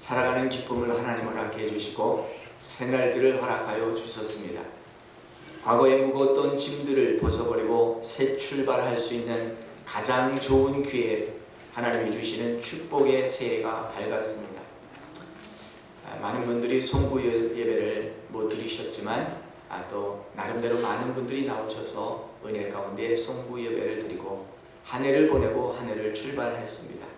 살아가는 기쁨을 하나님 허락해 주시고 새날들을 허락하여 주셨습니다. 과거에 무거웠던 짐들을 벗어버리고 새 출발할 수 있는 가장 좋은 기회, 하나님이 주시는 축복의 새해가 밝았습니다. 많은 분들이 송구 예배를 못 드리셨지만 또 나름대로 많은 분들이 나오셔서 은혜 가운데 송구 예배를 드리고 한 해를 보내고 한 해를 출발했습니다.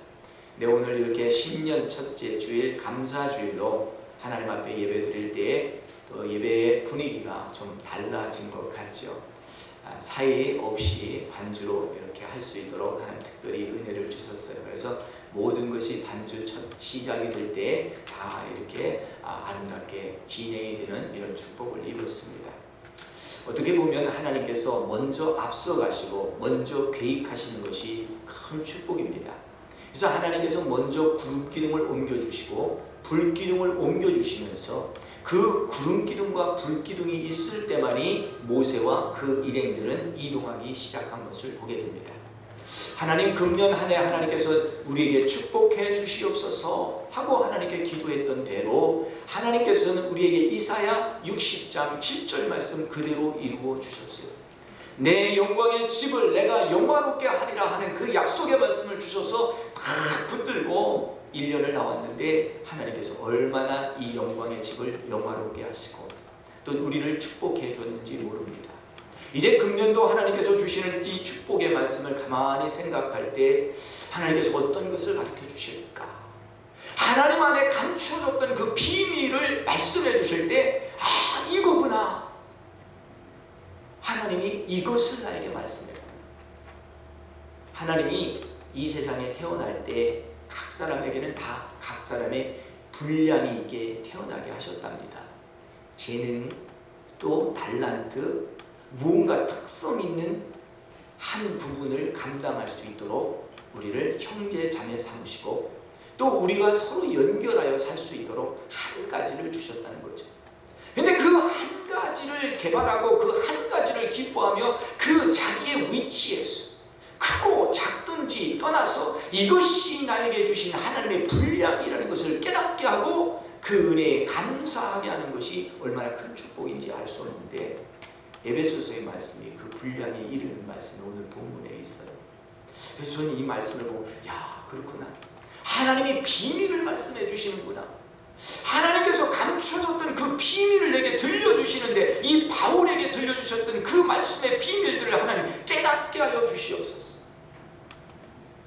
네, 오늘 이렇게 신년 첫째 주일 감사주일로 하나님 앞에 예배 드릴 때에 또 예배의 분위기가 좀 달라진 것 같죠. 사이 없이 반주로 이렇게 할 수 있도록 하나님 특별히 은혜를 주셨어요. 그래서 모든 것이 반주 첫 시작이 될 때 다 이렇게 아름답게 진행이 되는 이런 축복을 입었습니다. 어떻게 보면 하나님께서 먼저 앞서가시고 먼저 계획하시는 것이 큰 축복입니다. 그래서 하나님께서 먼저 구름 기둥을 옮겨주시고 불 기둥을 옮겨주시면서 그 구름 기둥과 불 기둥이 있을 때만이 모세와 그 일행들은 이동하기 시작한 것을 보게 됩니다. 하나님, 금년 한 해 하나님께서 우리에게 축복해 주시옵소서 하고 하나님께 기도했던 대로 하나님께서는 우리에게 이사야 60장 7절 말씀 그대로 이루어 주셨어요. 내 영광의 집을 내가 영화롭게 하리라 하는 그 약속의 말씀을 주셔서 딱 붙들고 1년을 나왔는데 하나님께서 얼마나 이 영광의 집을 영화롭게 하시고 또 우리를 축복해 줬는지 모릅니다. 이제 금년도 하나님께서 주시는 이 축복의 말씀을 가만히 생각할 때 하나님께서 어떤 것을 가르쳐 주실까? 하나님 안에 감추어졌던 그 비밀을 말씀해 주실 때 이거구나. 하나님이 이것을 나에게 말씀해요. 하나님이 이 세상에 태어날 때 각 사람에게는 다 각 사람의 분량이 있게 태어나게 하셨답니다. 재능, 또 달란트, 무언가 특성 있는 한 부분을 감당할 수 있도록 우리를 형제 자매 삼으시고 또 우리가 서로 연결하여 살 수 있도록 한 가지를 주셨다는 거죠. 근데 그 한 가지를 개발하고 그 한 가지를 기뻐하며 그 자기의 위치에서 크고 작든지 떠나서 이것이 나에게 주신 하나님의 분량이라는 것을 깨닫게 하고 그 은혜에 감사하게 하는 것이 얼마나 큰 축복인지 알 수 없는데 에베소서의 말씀이 그 분량에 이르는 말씀이 오늘 본문에 있어요. 그래서 저는 이 말씀을 보고 그렇구나. 하나님이 비밀을 말씀해 주시는구나. 하나님께서 감추어졌던 그 비밀을 내게 들려주시는데 이 바울에게 들려주셨던 그 말씀의 비밀들을 하나님 깨닫게 하여 주시옵소서.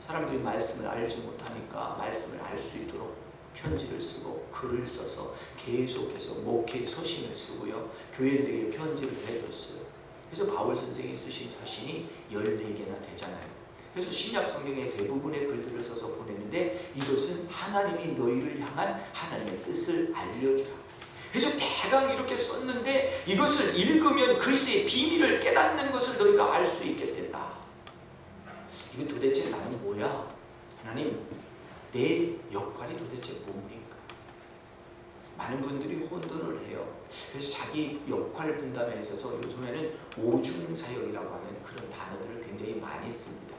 사람들이 말씀을 알지 못하니까 말씀을 알 수 있도록 편지를 쓰고 글을 써서 계속해서 목회 서신을 쓰고요, 교회들에게 편지를 해줬어요. 그래서 바울 선생이 쓰신 서신이 14개나 되잖아요. 그래서 신약 성경의 대부분의 글들을 써서 보내는데 이것은 하나님이 너희를 향한 하나님의 뜻을 알려주라. 그래서 대강 이렇게 썼는데 이것을 읽으면 글쎄의 비밀을 깨닫는 것을 너희가 알 수 있게 된다. 이거 도대체 나는 뭐야? 하나님, 내 역할이 도대체 뭡니까? 많은 분들이 혼돈을 해요. 그래서 자기 역할 분담에 있어서 요즘에는 오중사역이라고 하는 그런 단어들을 굉장히 많이 씁니다.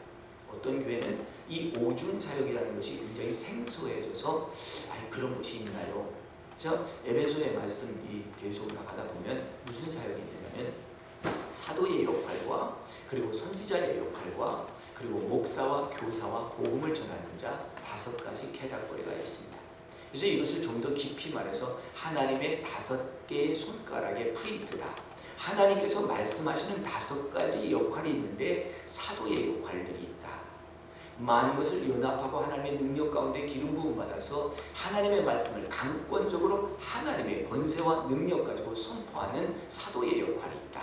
어떤 교회는 이 오중사역이라는 것이 굉장히 생소해져서 그런 것이 있나요? 저 에베소의 말씀 이 계속 나가다 보면 무슨 사역이 있냐면 사도의 역할과 그리고 선지자의 역할과 그리고 목사와 교사와 복음을 전하는 자 5가지 캐다고리가 있습니다. 그래서 이것을 좀 더 깊이 말해서 하나님의 5개의 손가락의 프린트다. 하나님께서 말씀하시는 5가지 역할이 있는데 사도의 역할들이 있다. 많은 것을 연합하고 하나님의 능력 가운데 기름 부음 받아서 하나님의 말씀을 강권적으로 하나님의 권세와 능력 가지고 선포하는 사도의 역할이 있다.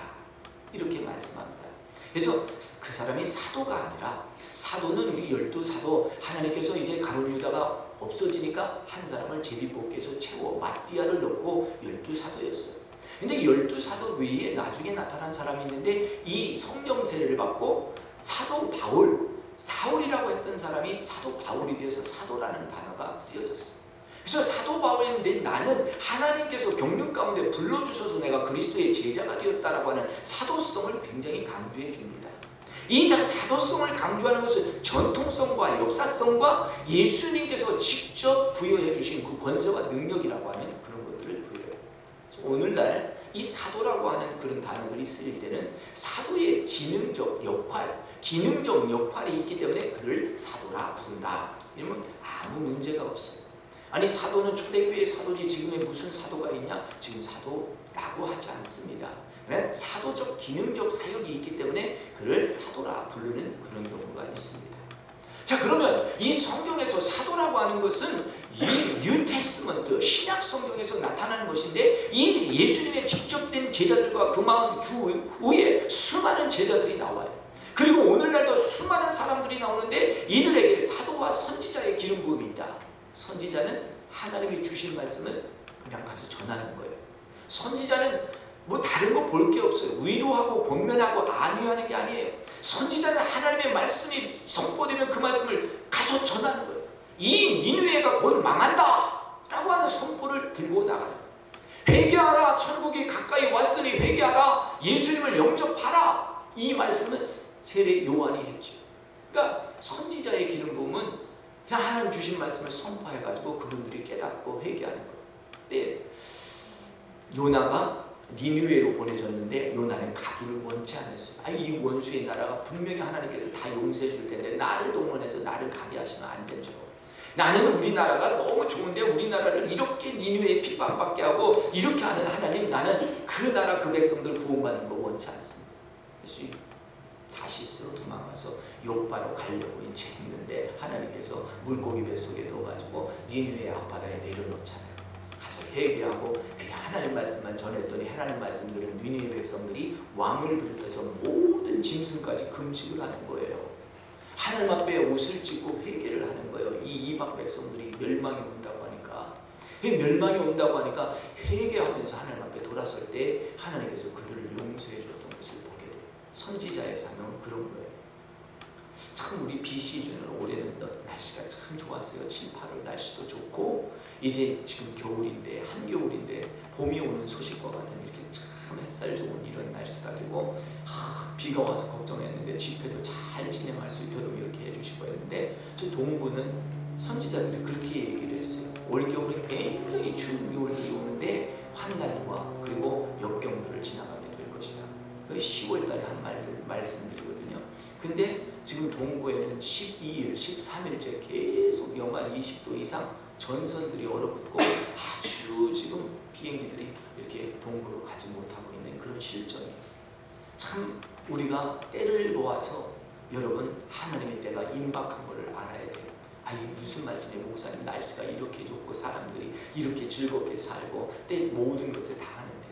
이렇게 말씀합니다. 그래서 그 사람이 사도가 아니라 사도는 우리 12사도 하나님께서 이제 가룟 유다가 없어지니까 한 사람을 제비뽑기에서 채워 마띠아를 넣고 12사도였어요. 근데 12사도 외에 나중에 나타난 사람이 있는데 이 성령 세례를 받고 사도 바울, 사울이라고 했던 사람이 사도 바울이 되어서 사도라는 단어가 쓰여졌어요. 그래서 사도 바울인데 나는 하나님께서 경륜 가운데 불러주셔서 내가 그리스도의 제자가 되었다라고 하는 사도성을 굉장히 강조해 줍니다. 이 다 사도성을 강조하는 것은 전통성과 역사성과 예수님께서 직접 부여해 주신 그 권세와 능력이라고 하는 그런 것들을 부여해요. 오늘날 이 사도라고 하는 그런 단어들이 쓰일 때는 사도의 지능적 역할, 기능적 역할이 있기 때문에 그를 사도라 부른다. 이러면 아무 문제가 없어요. 아니 사도는 초대교회의 사도지 지금의 무슨 사도가 있냐? 지금 사도라고 하지 않습니다. 그래? 사도적 기능적 사역이 있기 때문에 그를 사도라 부르는 그런 경우가 있습니다. 자, 그러면 이 성경에서 사도라고 하는 것은 이 뉴 테스트먼트 신약 성경에서 나타나는 것인데 이 예수님의 직접 된 제자들과 그 후에 수많은 제자들이 나와요. 그리고 오늘날도 수많은 사람들이 나오는데 이들에게 사도와 선지자의 기름 부음이 있다. 선지자는 하나님이 주신 말씀을 그냥 가서 전하는 거예요. 선지자는 뭐 다른 거 볼 게 없어요. 위로하고 권면하고 안위하는 게 아니에요. 선지자는 하나님의 말씀이 선포되면 그 말씀을 가서 전하는 거예요. 이 니느웨가 곧 망한다 라고 하는 선포를 들고 나가요. 회개하라, 천국이 가까이 왔으니 회개하라, 예수님을 영접하라. 이 말씀은 세례 요한이 했죠. 그러니까 선지자의 기름 부음은 그냥 하나님 주신 말씀을 선포해가지고 그분들이 깨닫고 회개하는 거예요. 네. 요나가 니느웨로 보내졌는데 요나는 가기를 원치 않았어요. 아니, 이 원수의 나라가 분명히 하나님께서 다 용서해 줄 텐데 나를 동원해서 나를 가게 하시면 안 되죠. 나는 우리나라가 너무 좋은데 우리나라를 이렇게 니느웨에 핍박받게 하고 이렇게 하는 하나님, 나는 그 나라 그 백성들 구원받는 거 원치 않습니다. 그래서 다시스로 도망가서 욥바로 가려고 이제 했는데 하나님께서 물고기 뱃속에 넣어가지고 니느웨 앞바다에 내려놓잖아요. 가서 회개하고 그냥 하나님 말씀만 전했더니 하나님 말씀들은 니느웨 백성들이 왕을 비롯해서 모든 짐승까지 금식을 하는 거예요. 하나님 앞에 옷을 찢고 회개를 하는 거예요. 이 이방 백성들이 멸망이 온다고 하니까, 멸망이 온다고 하니까 회개하면서 하나님 앞에 돌아설 때 하나님께서 그들을 용서해 줬던 것을 보게 돼요. 선지자의 사명은 그런 거예요. 참 우리 BC주는 올해는 날씨가 참 좋았어요. 7, 8월 날씨도 좋고 이제 지금 겨울인데 한겨울인데 봄이 오는 소식과 같은 이렇게 참 햇살 좋은 이런 날씨 가지고 비가 와서 걱정했는데 집회도 잘 진행할 수 있도록 이렇게 해주시고 했는데 저 동부는 선지자들이 그렇게 얘기를 했어요. 올겨울은 굉장히 추운 겨울이 오는데 환난과 그리고 역경들을 지나가게 될 것이다. 10월 달에 한 말씀드리거든요. 근데 지금 동부에는 12일, 13일째 계속 영하 20도 이상 전선들이 얼어붙고 아주 지금 비행기들이 이렇게 동부로 가지 못하고 있는 그런 실정이에요. 참 우리가 때를 모아서 여러분 하나님의 때가 임박한 것을 알아야 돼요. 아니 무슨 말씀이에요 목사님, 날씨가 이렇게 좋고 사람들이 이렇게 즐겁게 살고 때 모든 것을 다 하는데.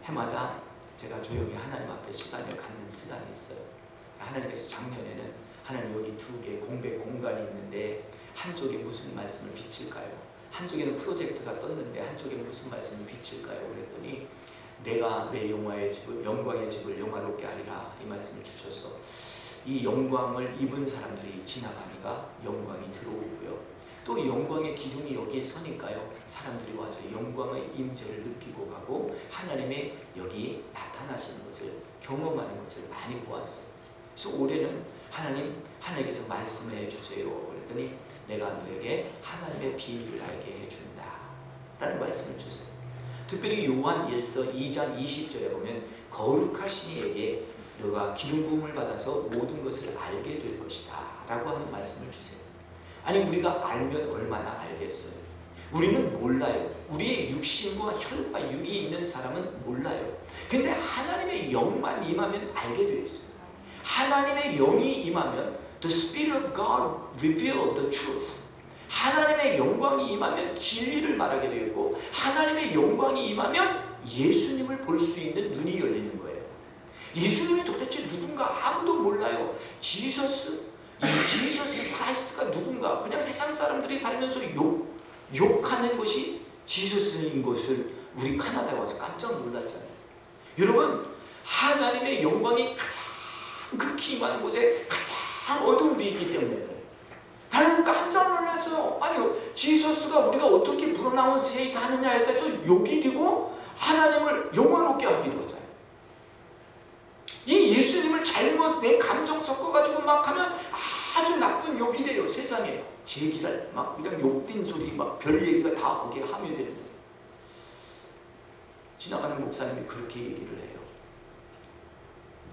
해마다 제가 조용히 하나님 앞에 시간을 갖는 시간이 있어요. 하나님께서 작년에는 하나님 여기 2개 공백 공간이 있는데 한쪽에 무슨 말씀을 비칠까요? 한쪽에는 프로젝트가 떴는데 한쪽에 무슨 말씀을 비칠까요? 그랬더니 내가 내 영광의 집을 영화롭게 하리라 이 말씀을 주셔서 이 영광을 입은 사람들이 지나가니까 영광이 들어오고요. 또 영광의 기둥이 여기에 서니까요. 사람들이 와서 영광의 임재를 느끼고 가고 하나님의 여기 나타나시는 것을 경험하는 것을 많이 보았어요. 그래서 올해는 하나님께서 말씀해 주세요. 그랬더니 내가 너에게 하나님의 비밀을 알게 해준다 라는 말씀을 주세요. 특별히 요한 1서 2장 20절에 보면 거룩하신 이에게 너가 기름 부음을 받아서 모든 것을 알게 될 것이다 라고 하는 말씀을 주세요. 아니 우리가 알면 얼마나 알겠어요. 우리는 몰라요. 우리의 육신과 혈과 육이 있는 사람은 몰라요. 근데 하나님의 영만 임하면 알게 되어 있어요. 하나님의 영이 임하면 The Spirit of God revealed the truth. 하나님의 영광이 임하면 진리를 말하게 되고 하나님의 영광이 임하면 예수님을 볼 수 있는 눈이 열리는 거예요. 예수님이 도대체 누군가 아무도 몰라요. 지저스 크라이스트가 누군가 그냥 세상 사람들이 살면서 욕하는 것이 지저스인 것을 우리 카나다에 와서 깜짝 놀랐잖아요. 여러분 하나님의 영광이 가장 극히 임하는 곳에 가장 어두움이 있기 때문에 그래요. 나는 깜짝 놀랐어요. 아니 지저스가 우리가 어떻게 프로나운스에이트 하느냐에 대해서 욕이 되고 하나님을 영화롭게 하기도 하잖아요. 이 예수님을 잘못 내 감정 섞어가지고 막 하면 아주 나쁜 욕이 돼요. 세상에 제기랄 막 그냥 욕된 소리 막 별 얘기가 다 거기에 함유됩니다. 지나가는 목사님이 그렇게 얘기를 해요.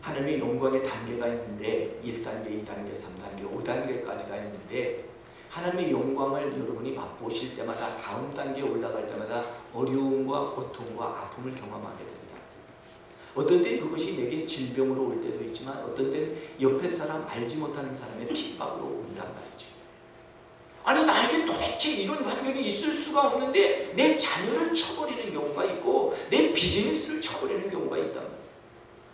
하나님의 영광의 단계가 있는데 1단계, 2단계, 3단계, 5단계까지가 있는데 하나님의 영광을 여러분이 맛보실 때마다 다음 단계에 올라갈 때마다 어려움과 고통과 아픔을 경험하게 됩니다. 어떤 때는 그것이 내게 질병으로 올 때도 있지만 어떤 때는 옆에 사람 알지 못하는 사람의 핍박으로 온단 말이죠. 아니 나에게 도대체 이런 환경이 있을 수가 없는데 내 자녀를 쳐버리는 경우가 있고 내 비즈니스를 쳐버리는 경우가 있단 말이에요.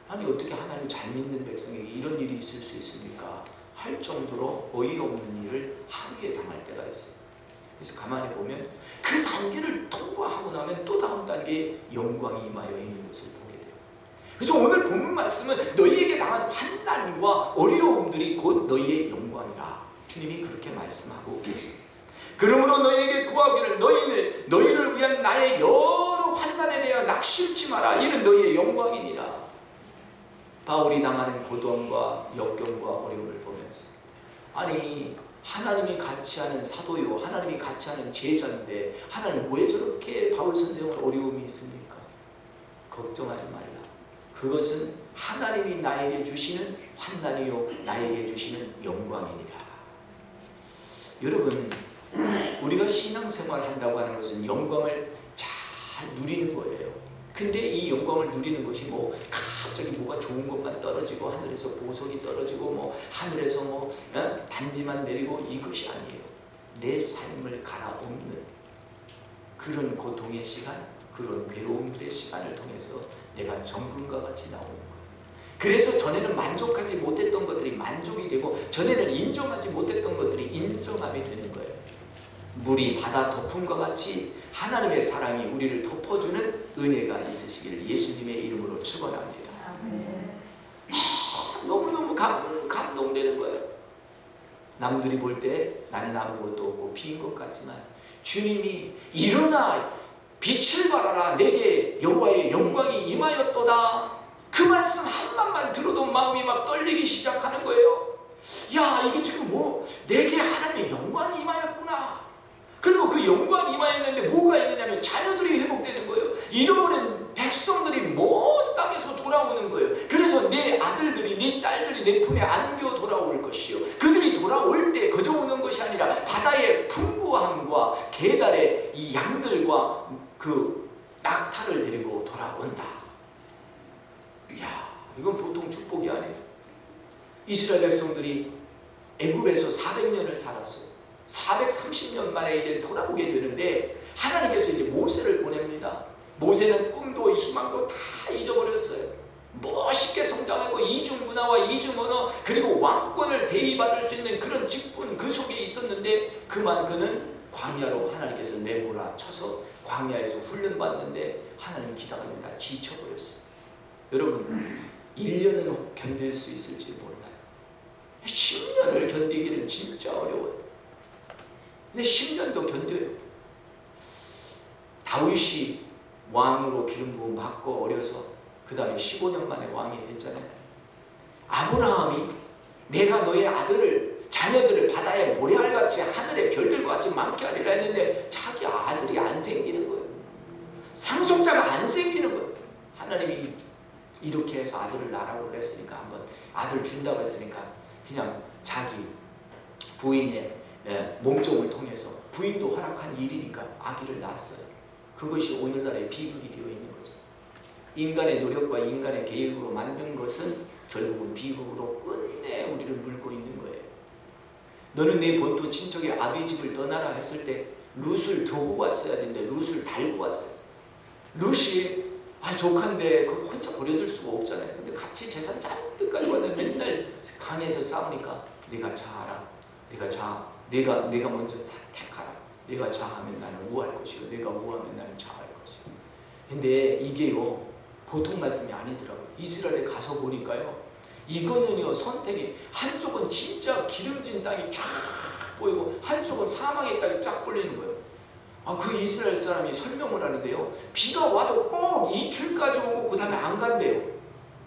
아니 어떻게 하나님 잘 믿는 백성에게 이런 일이 있을 수 있습니까? 할 정도로 어이없는 일을 하루에 당할 때가 있어요. 그래서 가만히 보면 그 단계를 통과하고 나면 또 다음 단계에 영광이 임하여 있는 것을 보게 돼요. 그래서 오늘 본문 말씀은 너희에게 당한 환난과 어려움들이 곧 너희의 영광이라 주님이 그렇게 말씀하고 계십니다. 그러므로 너희에게 구하기를 너희를 위한 나의 여러 환난에 대하여 낙심치 마라. 이는 너희의 영광이니라. 바울이 당하는 고통과 역경과 어려움을 보면서 아니 하나님이 같이 하는 사도요 하나님이 같이 하는 제자인데 하나님 왜 저렇게 바울 선생은 어려움이 있습니까? 걱정하지 말라. 그것은 하나님이 나에게 주시는 환난이요 나에게 주시는 영광이니라. 여러분 우리가 신앙생활 한다고 하는 것은 영광을 잘 누리는 거예요. 근데 이 영광을 누리는 것이 뭐 갑자기 뭐가 좋은 것만 떨어지고 하늘에서 보석이 떨어지고 뭐 하늘에서 뭐 단비만 내리고 이것이 아니에요. 내 삶을 갈아엎는 그런 고통의 시간, 그런 괴로움들의 시간을 통해서 내가 정금과 같이 나오는 거예요. 그래서 전에는 만족하지 못했던 것들이 만족이 되고 전에는 인정하지 못했던 것들이 인정함이 되는 거예요. 물이 바다 덮음과 같이 하나님의 사랑이 우리를 덮어주는 은혜가 있으시기를 예수님의 이름으로 축원합니다. 너무너무 감동되는 거예요. 남들이 볼 때 나는 아무것도 없고 비인 것 같지만 주님이 일어나 빛을 발하라 내게 여호와의 영광이 임하였도다. 그 말씀 한번만 들어도 마음이 막 떨리기 시작하는 거예요. 야 이게 지금 뭐 내게 하나님의 영광이 임하였구나. 그리고 그 영광이 임하였는데 뭐가 있느냐면 자녀들이 회복되는 거예요. 잃어버린 백성들이 먼 땅에서 돌아오는 거예요. 그래서 내 아들들이 내 딸들이 내 품에 안겨 돌아올 것이요 그들이 돌아올 때 그저 오는 것이 아니라 바다의 풍부함과 계달의 이 양들과 그 낙타를 데리고 돌아온다. 이야 이건 보통 축복이 아니에요. 이스라엘 백성들이 애굽에서 400년을 살았어요. 430년 만에 이제 돌아오게 되는데 하나님께서 이제 모세를 보냅니다. 모세는 꿈도 희망도 다 잊어버렸어요. 멋있게 성장하고 이중문화와 이중언어 그리고 왕권을 대의받을 수 있는 그런 직분 그 속에 있었는데 그만 그는 광야로 하나님께서 내몰아 쳐서 광야에서 훈련받는데 하나님 기다립니다. 지쳐버렸어요. 여러분 1년은 견딜 수 있을지 몰라요. 10년을 견디기는 진짜 어려워요. 근데 10년도 견뎌요. 다윗이 왕으로 기름 부음 받고 어려서 그 다음에 15년 만에 왕이 됐잖아요. 아브라함이 내가 너의 아들을 자녀들을 바다의 모래알같이 하늘의 별들과 같이 많게 하리라 했는데 자기 아들이 안 생기는 거예요. 상속자가 안 생기는 거예요. 하나님이 이렇게 해서 아들을 낳으라고 그랬으니까 한번 아들 준다고 했으니까 그냥 자기 부인의 몸종을 통해서 부인도 허락한 일이니까 아기를 낳았어요. 그것이 오늘날의 비극이 되어 있는 거죠. 인간의 노력과 인간의 계획으로 만든 것은 결국은 비극으로 끝내 우리를 물고 있는 거예요. 너는 내 본토 친척의 아비 집을 떠나라 했을 때 룻을 두고 왔어야 되는데 룻을 달고 왔어요. 룻이 조카인데 그거 혼자 버려둘 수가 없잖아요. 근데 같이 재산 잔뜩 가지고 왔는데 맨날 강에서 싸우니까 네가 자하라. 네가 먼저 택하라. 네가 자하면 나는 우할 것이고 네가 우하면 나는 자할 것이고. 근데 이게요 보통 말씀이 아니더라고요. 이스라엘에 가서 보니까요 이거는요 선택이 한쪽은 진짜 기름진 땅이 쫙 보이고 한쪽은 사막의 땅이 쫙 보이는 거예요. 그 이스라엘 사람이 설명을 하는데요 비가 와도 꼭 이출까지 오고 그 다음에 안 간대요.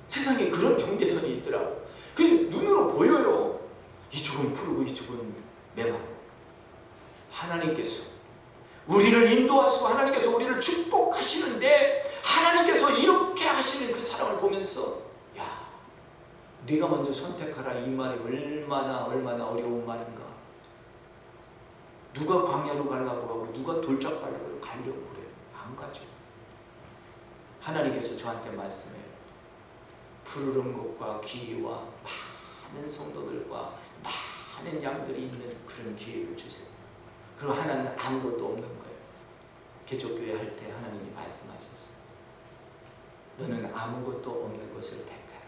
세상에 그런 경계선이 있더라고요. 그래서 눈으로 보여요. 이쪽은 푸르고 이쪽은 메마르고. 하나님께서 우리를 인도하시고 하나님께서 우리를 축복하시는데 하나님께서 이렇게 하시는 그 사랑을 보면서 야, 네가 먼저 선택하라 이 말이 얼마나 어려운 말인가. 누가 광야로 가려고 하고 누가 돌짝 가려고 그래. 안 가죠. 하나님께서 저한테 말씀해요. 푸르른 곳과 기회와 많은 성도들과 많은 양들이 있는 그런 기회를 주세요. 그리고 하나는 아무것도 없는 거예요. 개척교회 할 때 하나님이 말씀하셨어요. 너는 아무것도 없는 것을 택하라.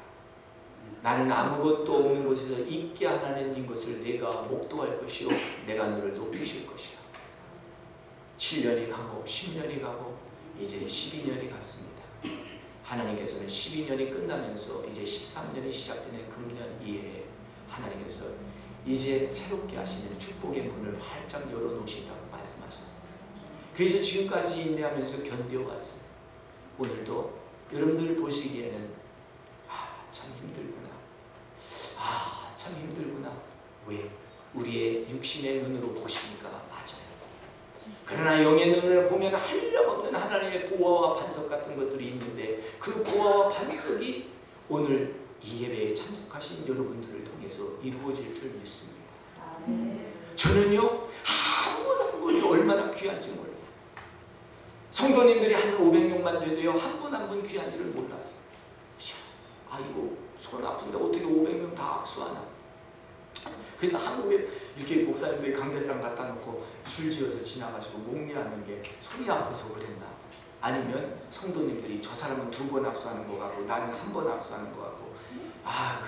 나는 아무것도 없는 곳에서 있게 하나님 것을 내가 목도할 것이요 내가 너를 높이실 것이라. 7년이 가고 10년이 가고 이제 12년이 갔습니다. 하나님께서는 12년이 끝나면서 이제 13년이 시작되는 금년 이해에 하나님께서 이제 새롭게 하시는 축복의 문을 활짝 열어놓으신다고 말씀하셨어요. 그래서 지금까지 인내하면서 견뎌왔어요. 오늘도 여러분들 보시기에는 참 힘들구나. 참 힘들구나. 왜? 우리의 육신의 눈으로 보시니까 맞아요. 그러나 영의 눈을 보면 한량없는 하나님의 보화와 반석 같은 것들이 있는데 그 보화와 반석이 오늘 이 예배에 참석하신 여러분들을 통해서 이루어질 줄 믿습니다. 저는요 한 분 한 분이 얼마나 귀한지 몰라요. 성도님들이 한 500명만 돼도요 한 분 한 분 귀한지를 몰랐어요. 아이고 손 아픈데 어떻게 500명 다 악수하나. 그래서 한국에 이렇게 목사님들이 강대상 갖다 놓고 술 지어서 지나가시고 목미하는 게 손이 아파서 그랬나. 아니면 성도님들이 저 사람은 2번 악수하는 거 같고 나는 1번 악수하는 거 같고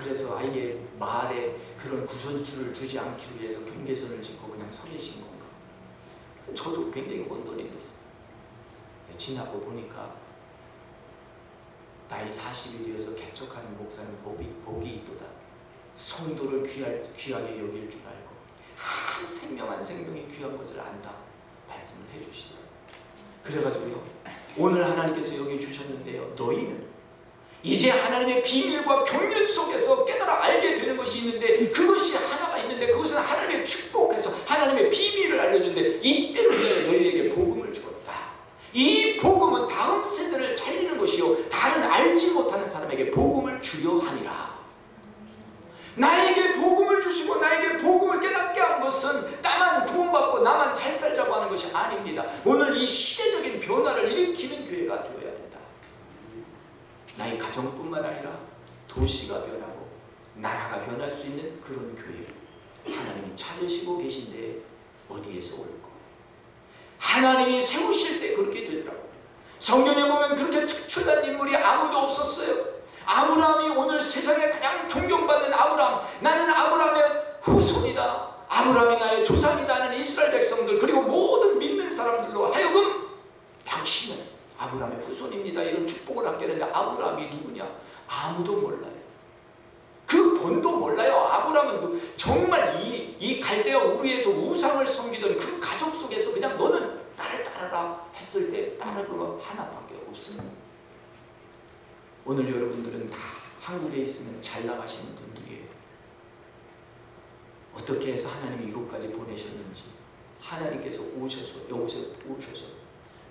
그래서 아예 말에 그런 구설수를 두지 않기 위해서 경계선을 짓고 그냥 서 계신 건가. 저도 굉장히 혼돈이 됐어요. 지나고 보니까 나이 40이 되어서 개척하는 목사는 복이 있도다. 성도를 귀하게 여길 줄 알고 한 생명 한 생명이 귀한 것을 안다 말씀을 해주시더라고요. 그래가지고요 오늘 하나님께서 여기 주셨는데요 너희는 이제 하나님의 비밀과 경륜 속에서 깨달아 알게 되는 것이 있는데 그것이 하나가 있는데 그것은 하나님의 축복해서 하나님의 비밀을 알려주는데 이때를 위해 너희에게 복음을 주었다. 이 복음은 다음 세대를 살리는 것이요 다른 알지 못하는 사람에게 복음을 주려 함이라. 나에게 복음을 주시고 나에게 복음을 깨닫게 한 것은 나만 구원받고 나만 잘 살자고 하는 것이 아닙니다. 오늘 이 시대적인 변화를 일으키는 교회가 되어야 된다. 나의 가정뿐만 아니라 도시가 변하고 나라가 변할 수 있는 그런 교회 하나님이 찾으시고 계신데 어디에서 올까? 하나님이 세우실 때 그렇게 되더라고요. 성경에 보면 그렇게 특출난 인물이 아무도 없었어요. 아브라함이 오늘 세상에 가장 존경받는 아브라함, 나는 아브라함의 후손이다, 아브라함이 나의 조상이다 하는 이스라엘 백성들 그리고 모든 믿는 사람들로 하여금 당신은 아브라함의 후손입니다 이런 축복을 받게 하는데 아브라함이 누구냐? 아무도 몰라요. 그 본도 몰라요. 아브라함은 정말 이 갈대아 우르에서 우상을 섬기던 그 가족 속에서 그냥 너는 나를 따르라 했을 때 따를 거 하나밖에 없습니다. 오늘 여러분들은 다 한국에 있으면 잘 나가시는 분들이에요. 어떻게 해서 하나님이 이곳까지 보내셨는지 하나님께서 오셔서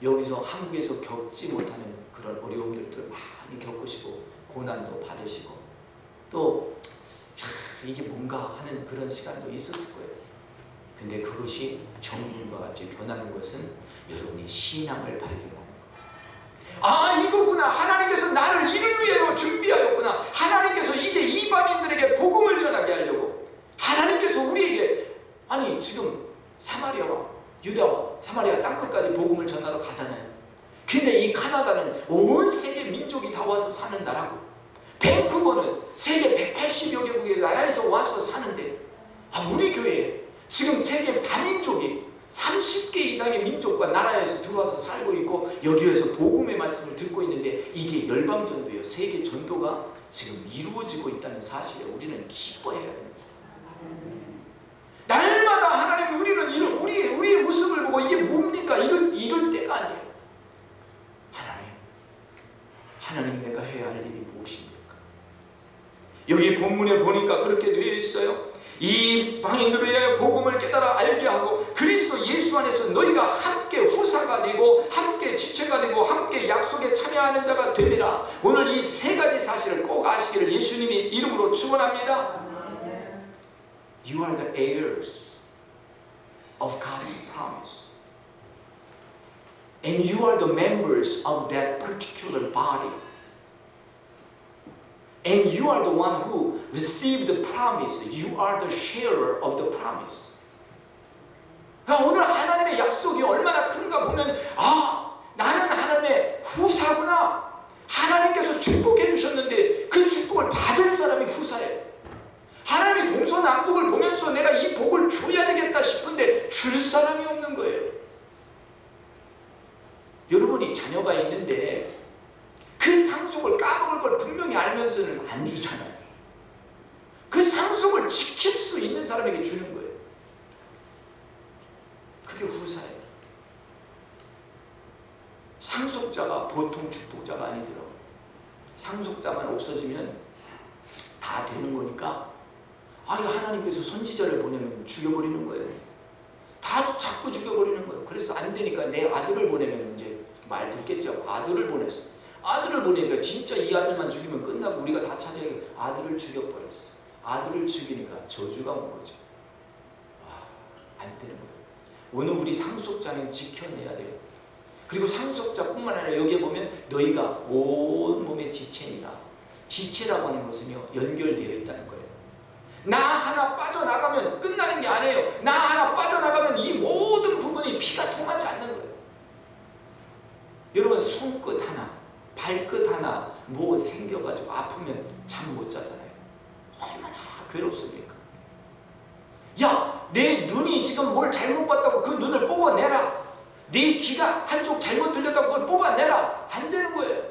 여기서 한국에서 겪지 못하는 그런 어려움들을 많이 겪으시고 고난도 받으시고 또 이게 뭔가 하는 그런 시간도 있었을 거예요. 근데 그것이 정금과 같이 변하는 것은 여러분이 신앙을 발견하는 이거구나. 하나님께서 나를 이를 위해 준비하였구나. 하나님께서 이제 이방인들에게 복음을 전하게 하려고 하나님께서 우리에게 지금 사마리아와 유다와 사마리아 땅끝까지 복음을 전하러 가잖아요. 근데 이 카나다는 온 세계 민족이 다 와서 사는 나라고 밴쿠버는 세계 180여 개국의 나라에서 와서 사는데 우리 교회에 지금 세계 다민족이 30개 이상의 민족과 나라에서 들어와서 살고 있고 여기에서 복음의 말씀을 듣고 있는데 이게 열방전도예요. 세계 전도가 지금 이루어지고 있다는 사실에 우리는 기뻐해야 됩니다. 날마다 하나님 우리는 우리의 모습을 보고 이게 뭡니까? 이럴 때가 아니에요. 하나님 내가 해야 할 일이 무엇입니까? 여기 본문에 보니까 그렇게 되어 있어요. 이 방인들을 위하여 복음을 깨달아 알게 하고 그리스도 예수 안에서 너희가 함께 후사가 되고 함께 지체가 되고 함께 약속에 참여하는 자가 됩니다. 오늘 이 세 가지 사실을 꼭 아시기를 예수님이 이름으로 축원합니다. You are the heirs of God's promise. And you are the members of that particular body. And you are the one who received the promise. You are the sharer of the promise. 그러니까 오늘 하나님의 약속이 얼마나 큰가 보면 나는 하나님의 후사구나. 하나님께서 축복해 주셨는데 그 축복을 받을 사람이 후사예요. 하나님이 동서남북을 보면서 내가 이 복을 줘야 되겠다 싶은데 줄 사람이 없는 거예요. 여러분이 자녀가 있는데 그 상속을 까먹을 걸 분명히 알면서는 안 주잖아요. 그 상속을 지킬 수 있는 사람에게 주는 거예요. 그게 후사예요. 상속자가 보통 축복자가 아니더라고요. 상속자만 없어지면 다 되는 거니까 하나님께서 선지자를 보내면 죽여버리는 거예요. 다 자꾸 죽여버리는 거예요. 그래서 안 되니까 내 아들을 보내면 이제 말 듣겠죠. 아들을 보냈어. 아들을 보내니까 진짜 이 아들만 죽이면 끝나고 우리가 다 차지하게 아들을 죽여버렸어. 아들을 죽이니까 저주가 온 거죠. 안 되는 거예요. 오늘 우리 상속자는 지켜내야 돼요. 그리고 상속자뿐만 아니라 여기에 보면 너희가 온 몸의 지체니라. 지체라고 하는 것은요 연결되어 있다는 거예요. 나 하나 빠져나가면 끝나는 게 아니에요. 나 하나 빠져나가면 이 모든 부분이 피가 통하지 않는 거예요. 여러분 손끝 하나 발끝 하나 뭐 생겨가지고 아프면 잠 못 자잖아요. 얼마나 괴롭습니까? 야, 내 눈이 지금 뭘 잘못 봤다고 그 눈을 뽑아내라. 네 귀가 한쪽 잘못 들렸다고 그걸 뽑아내라. 안 되는 거예요.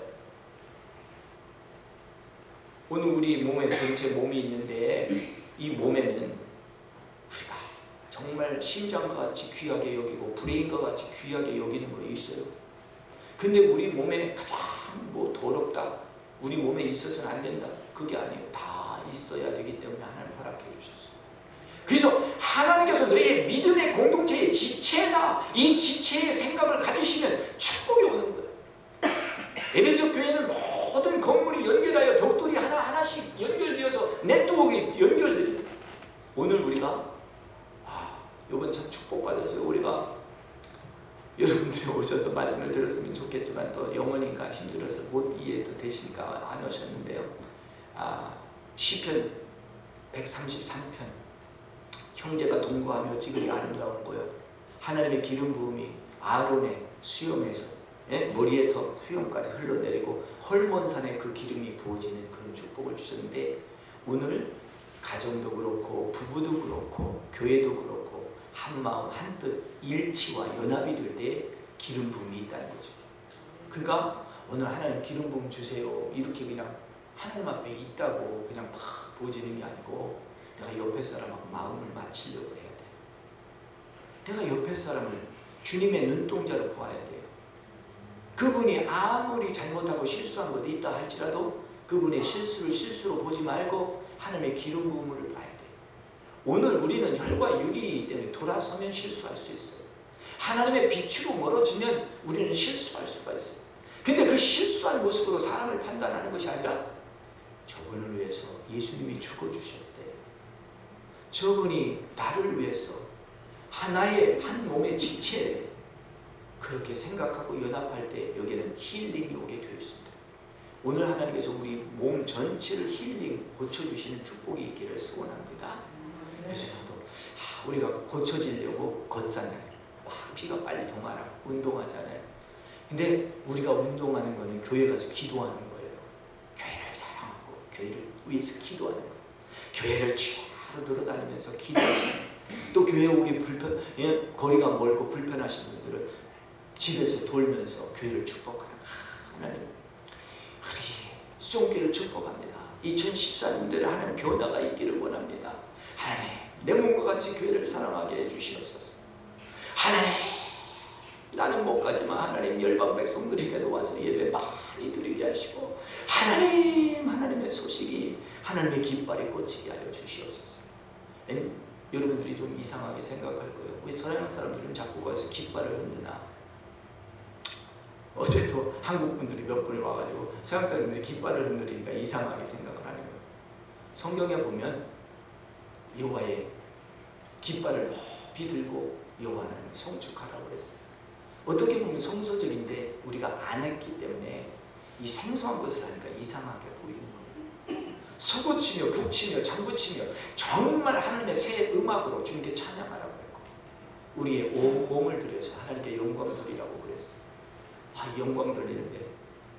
오늘 우리 몸에 전체 몸이 있는데 이 몸에는 우리가 정말 심장과 같이 귀하게 여기고 브레인과 같이 귀하게 여기는 거 있어요. 근데 우리 몸에 가장 더럽다, 우리 몸에 있어서는 안 된다, 그게 아니에요. 다 있어야 되기 때문에 하나님 허락해 주셨어요. 그래서 하나님께서 너희의 믿음의 공동체의 지체다, 이 지체의 생각을 가지시면 축복이 오는 거예요. 에베소 교회는 모든 건물이 연결하여 벽돌이 하나하나씩 연결되어서 네트워크가 연결돼요. 오늘 우리가 이번 참 축복받았어요. 우리가 여러분들이 오셔서 말씀을 들었으면 좋겠지만 또 영어니까 힘들어서 못 이해도 되시니까 안 오셨는데요. 시편 133편 형제가 동거하며 찍으니 아름다운 거요. 하나님의 기름 부음이 아론의 수염에서 머리에서 수염까지 흘러내리고 헐몬산에 그 기름이 부어지는 그런 축복을 주셨는데 오늘 가정도 그렇고 부부도 그렇고 교회도 그렇고 한마음 한뜻 일치와 연합이 될 때 기름 부음이 있다는 거죠. 그러니까 오늘 하나님 기름 부음 주세요 이렇게 그냥 하나님 앞에 있다고 그냥 막 부어지는 게 아니고 내가 옆에 사람하고 마음을 맞추려고 해야 돼. 내가 옆에 사람을 주님의 눈동자로 보아야 돼요. 그분이 아무리 잘못하고 실수한 것도 있다 할지라도 그분의 실수를 실수로 보지 말고 하나님의 기름 부음을 봐야 돼요. 오늘 우리는 혈과 육이기 때문에 돌아서면 실수할 수 있어요. 하나님의 빛으로 멀어지면 우리는 실수할 수가 있어요. 근데 그 실수한 모습으로 사람을 판단하는 것이 아니라 저분을 위해서 예수님이 죽어주셨대. 저분이 나를 위해서 하나의 한 몸의 지체 그렇게 생각하고 연합할 때 여기에는 힐링이 오게 되어 있습니다. 오늘 하나님께서 우리 몸 전체를 힐링 고쳐주시는 축복이 있기를 소원합니다. 그래서 저도 우리가 고쳐지려고 걷잖아요. 막 피가 빨리 통하라고 운동하잖아요. 근데 우리가 운동하는 거는 교회 가서 기도하는 거예요. 교회를 사랑하고 교회를 위해서 기도하는 거예요. 교회를 쫙 돌아다니면서 기도하시는, 또 교회 오기 거리가 멀고 불편하신 분들은 집에서 돌면서 교회를 축복하는 하나님, 우리 수종교회를 축복합니다. 2014년도에 하나님 변화가 있기를 원합니다. 하나님 내 몸과 같이 교회를 사랑하게 해주시옵소서. 하나님 나는 못 가지만 하나님 열방 백성들에게도 와서 예배 많이 드리게 하시고 하나님의 소식이 하나님의 깃발에 꽂히게 하여 주시옵소서. 여러분들이 좀 이상하게 생각할 거예요. 왜 서양 사람들은 자꾸 가서 깃발을 흔드나? 어제도 한국 분들이 몇 분이 와가지고 서양 사람들이 깃발을 흔들으니까 이상하게 생각을 하는 거예요. 성경에 보면 여호와의 깃발을 높이 들고 여호와 하나님을 송축하라고 그랬어요. 어떻게 보면 성서적인데 우리가 안 했기 때문에 이 생소한 것을 하니까 이상하게 보이는 거예요. 서구치며 북치며 장구치며 정말 하나님의 새 음악으로 주님께 찬양하라고 했고 우리의 온 몸을 들여서 하나님께 영광 돌리라고 그랬어요. 영광 돌리는데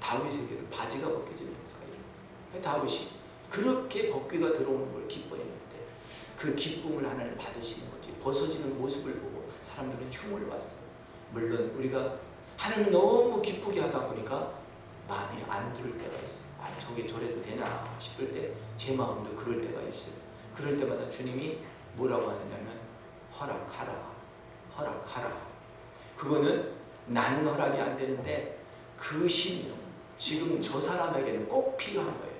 다윗에게는 바지가 벗겨진 행사가 일어나요. 다윗이 그렇게 벗기가 들어오는 걸 기뻐했는데 그 기쁨을 하나님 받으시는 거지. 벗어지는 모습을 보고 사람들은 흉을 봤어요. 물론 우리가 하나님 너무 기쁘게 하다 보니까 마음이 안 들을 때가 있어요. 저게 저래도 되나 싶을 때 제 마음도 그럴 때가 있어요. 그럴 때마다 주님이 뭐라고 하느냐면 허락하라, 허락하라. 그거는 나는 허락이 안 되는데 그 신령 지금 저 사람에게는 꼭 필요한 거예요.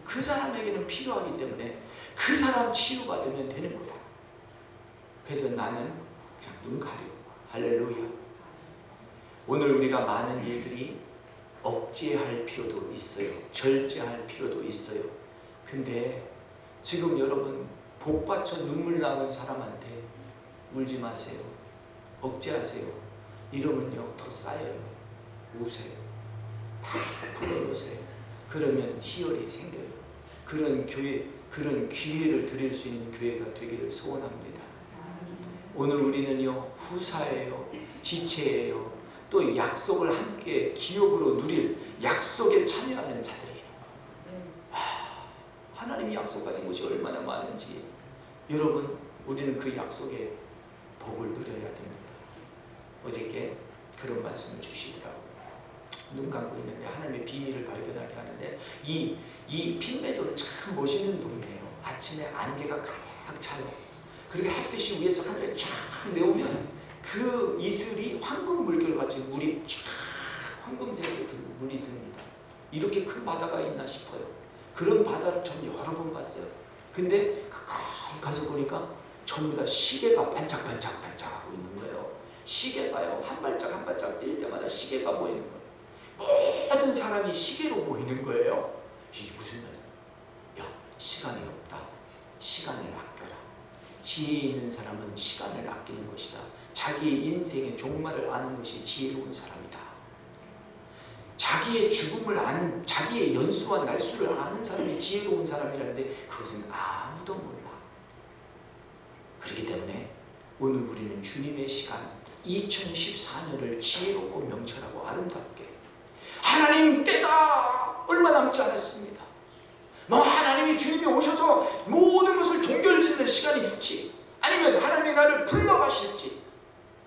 그 사람에게는 필요하기 때문에 그 사람 치유받으면 되는 거다. 그래서 나는 그냥 눈 가리고 할렐루야. 오늘 우리가 많은 일들이 억제할 필요도 있어요. 절제할 필요도 있어요. 근데 지금 여러분 복받쳐 눈물 나는 사람한테 울지 마세요. 억제하세요. 이러면요 더 쌓여요. 우세요. 다 풀어놓으세요. 그러면 희열이 생겨요. 그런 교회, 그런 기회를 드릴 수 있는 교회가 되기를 소원합니다. 오늘 우리는요 후사예요. 지체예요. 또 약속을 함께 기업으로 누릴 약속에 참여하는 자들이에요. 하나님이 약속하신 것이 얼마나 많은지 여러분 우리는 그 약속의 복을 누려야 됩니다. 어저께 그런 말씀을 주시더라고요. 눈 감고 있는데 하나님의 비밀을 발견하게 하는데 이 핀메도는 참 멋있는 동네예요. 아침에 안개가 가득 차요. 그리고 햇빛이 위에서 하늘에 쫙 내오면 그 이슬이 황금 물결같이 물이 쫙 황금색으로 물이 듭니다. 이렇게 큰 바다가 있나 싶어요. 그런 바다를 전 여러 번 봤어요. 근데 가까이 가서 보니까 전부 다 시계가 반짝반짝반짝하고 있는 거예요. 시계가요 한 발짝 한 발짝 뛸 때마다 시계가 보이는 거예요. 모든 사람이 시계로 보이는 거예요. 이게 무슨 말이야? 야, 시간이 없다. 시간을 아껴라. 지혜 있는 사람은 시간을 아끼는 것이다. 자기의 인생의 종말을 아는 것이 지혜로운 사람이다. 자기의 죽음을 아는, 자기의 연수와 날수를 아는 사람이 지혜로운 사람이라는데 그것은 아무도 몰라. 그렇기 때문에 오늘 우리는 주님의 시간 2014년을 지혜롭고 명철하고 아름답게 하나님 때가 얼마 남지 않았습니다. 하나님이 주님이 오셔서 모든 것을 종결짓는 시간이 있지 아니면 하나님이 나를 불러가실지.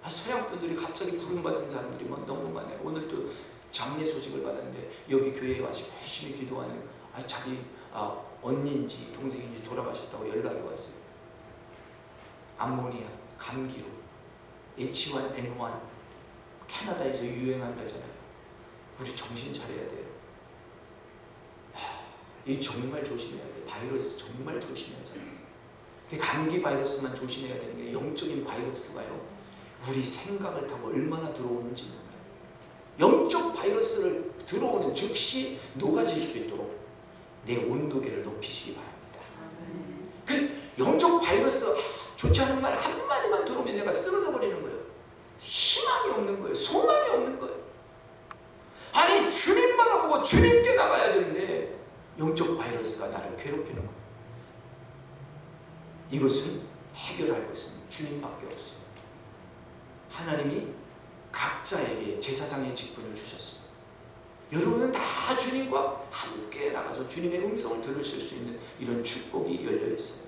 서양 분들이 갑자기 부름받은 사람들이 너무 많아요. 오늘도 장례 소식을 받았는데 여기 교회에 와서 열심히 기도하는 자기 언니인지 동생인지 돌아가셨다고 연락이 왔어요. 암모니아, 감기로 H1N1 캐나다에서 유행한다잖아요. 우리 정신 차려야 돼요. 이 정말 조심해야 돼요. 바이러스 정말 조심해야 돼요. 근데 감기 바이러스만 조심해야 되는 게 영적인 바이러스가요. 우리 생각을 타고 얼마나 들어오는지 몰라요. 영적 바이러스를 들어오는 즉시 녹아질 수 있도록 내 온도계를 높이시기 바랍니다. 그 영적 바이러스 좋지 않은 말 한마디만 들어오면 내가 쓰러져 버리는 거예요. 희망이 없는 거예요. 소망이 없는 거예요. 아니 주님 바라보고 주님께 나가야 되는데 영적 바이러스가 나를 괴롭히는 거예요. 이것은 해결할 것은 주님밖에 없어요. 하나님이 각자에게 제사장의 직분을 주셨어요. 여러분은 다 주님과 함께 나가서 주님의 음성을 들으실 수 있는 이런 축복이 열려 있어요.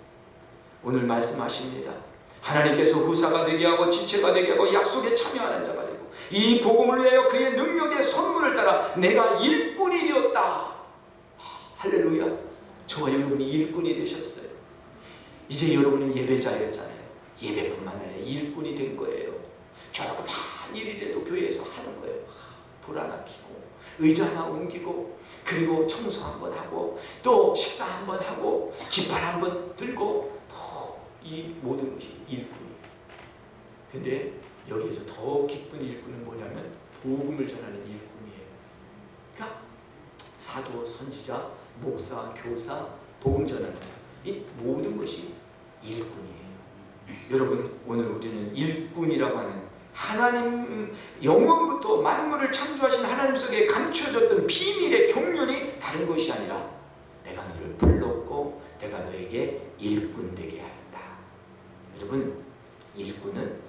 오늘 말씀하십니다. 하나님께서 후사가 되게 하고 지체가 되게 하고 약속에 참여하는 자가 되고 이 복음을 위하여 그의 능력의 선물을 따라 내가 일꾼이 되었다. 할렐루야. 저와 여러분이 일꾼이 되셨어요. 이제 여러분은 예배자였잖아요. 예배뿐만 아니라 일꾼이 된 거예요. 조그만 작은 일이라도 교회에서 하는 거예요. 불 하나 켜고 의자 하나 옮기고 그리고 청소 한번 하고 또 식사 한번 하고 깃발 한번 들고 이 모든 것이 일꾼이에요. 근데 여기에서 더 기쁜 일꾼은 뭐냐면 복음을 전하는 일꾼이에요. 그러니까 사도, 선지자, 목사, 교사, 복음 전하는 자, 이 모든 것이 일꾼이에요. 여러분, 오늘 우리는 일꾼이라고 하는 하나님, 영원부터 만물을 창조하신 하나님 속에 감춰졌던 비밀의 경륜이 다른 것이 아니라 내가 너를 불렀고 내가 너에게 일꾼 되게 하였다. 여러분, 일꾼은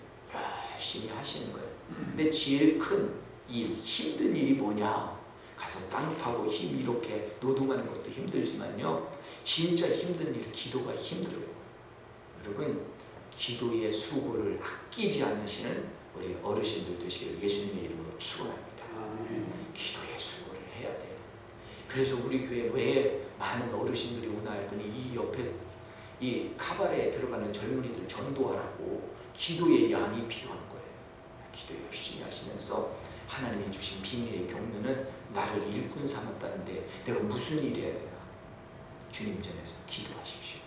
열심히 하시는 거예요. 근데 제일 큰 일, 힘든 일이 뭐냐? 가서 땅 파고 이렇게 노동하는 것도 힘들지만요, 진짜 힘든 일, 기도가 힘들어요. 여러분, 기도의 수고를 아끼지 않으시는 우리 어르신들 되시기를 예수님의 이름으로 축원합니다. 기도의 수고를 해야 돼요. 그래서 우리 교회에 왜 많은 어르신들이 오나 했더니 이 옆에 이 카바레에 들어가는 젊은이들 전도하라고 기도의 양이 필요한 거예요. 기도 열심히 하시면서 하나님이 주신 비밀의 경륜은 나를 일꾼 삼았다는데 내가 무슨 일 해야 되나? 주님 전에서 기도하십시오.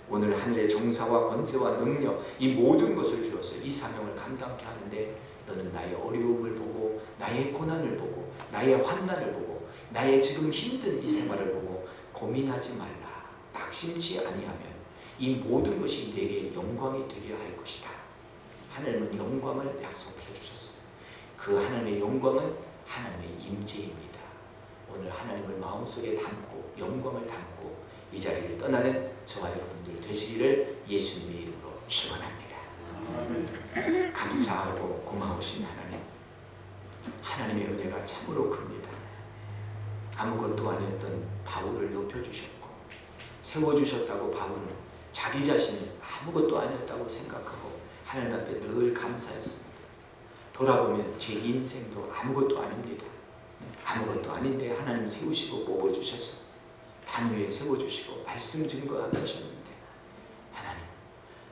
오늘 하늘의 정사와 권세와 능력, 이 모든 것을 주어서 이 사명을 감당케 하는데 너는 나의 어려움을 보고 나의 고난을 보고 나의 환난을 보고 나의 지금 힘든 이 생활을 보고 고민하지 말라. 낙심치 아니하면 이 모든 것이 내게 영광이 되게 할 것이다. 하나님은 영광을 약속해 주셨어요. 그 하나님의 영광은 하나님의 임재입니다. 오늘 하나님을 마음속에 담고 영광을 담고 이 자리를 떠나는 저와 여러분들 되시기를 예수님의 이름으로 축원합니다. 감사하고 고마우신 하나님, 하나님의 은혜가 참으로 큽니다. 아무것도 아니었던 바울을 높여주셨고 세워주셨다고 바울은 자기 자신을 아무것도 아니었다고 생각하고 하나님 앞에 늘 감사했습니다. 돌아보면 제 인생도 아무것도 아닙니다. 아무것도 아닌데 하나님 세우시고 뽑아주셔서 단위에 세워주시고 말씀 증거하게 하셨는데 하나님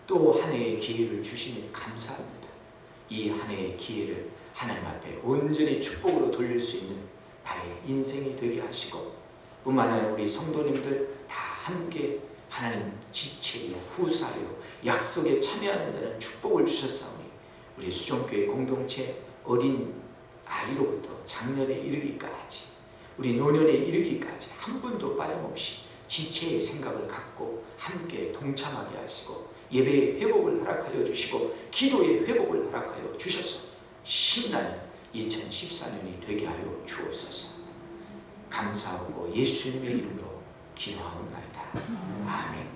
또 한 해의 기회를 주시니 감사합니다. 이 한 해의 기회를 하나님 앞에 온전히 축복으로 돌릴 수 있는 나의 인생이 되게 하시고 뿐만 아니라 우리 성도님들 다 함께 하나님 지체요 후사요 약속에 참여하는 자는 축복을 주셨사오니 우리 수종교회 공동체 어린 아이로부터 장년에 이르기까지 우리 노년에 이르기까지 한 분도 빠짐없이 지체의 생각을 갖고 함께 동참하게 하시고 예배의 회복을 허락하여 주시고 기도의 회복을 허락하여 주셔서 신나는 2014년이 되게 하여 주옵소서. 감사하고 예수님의 이름으로 기도하옵나이다. 아멘.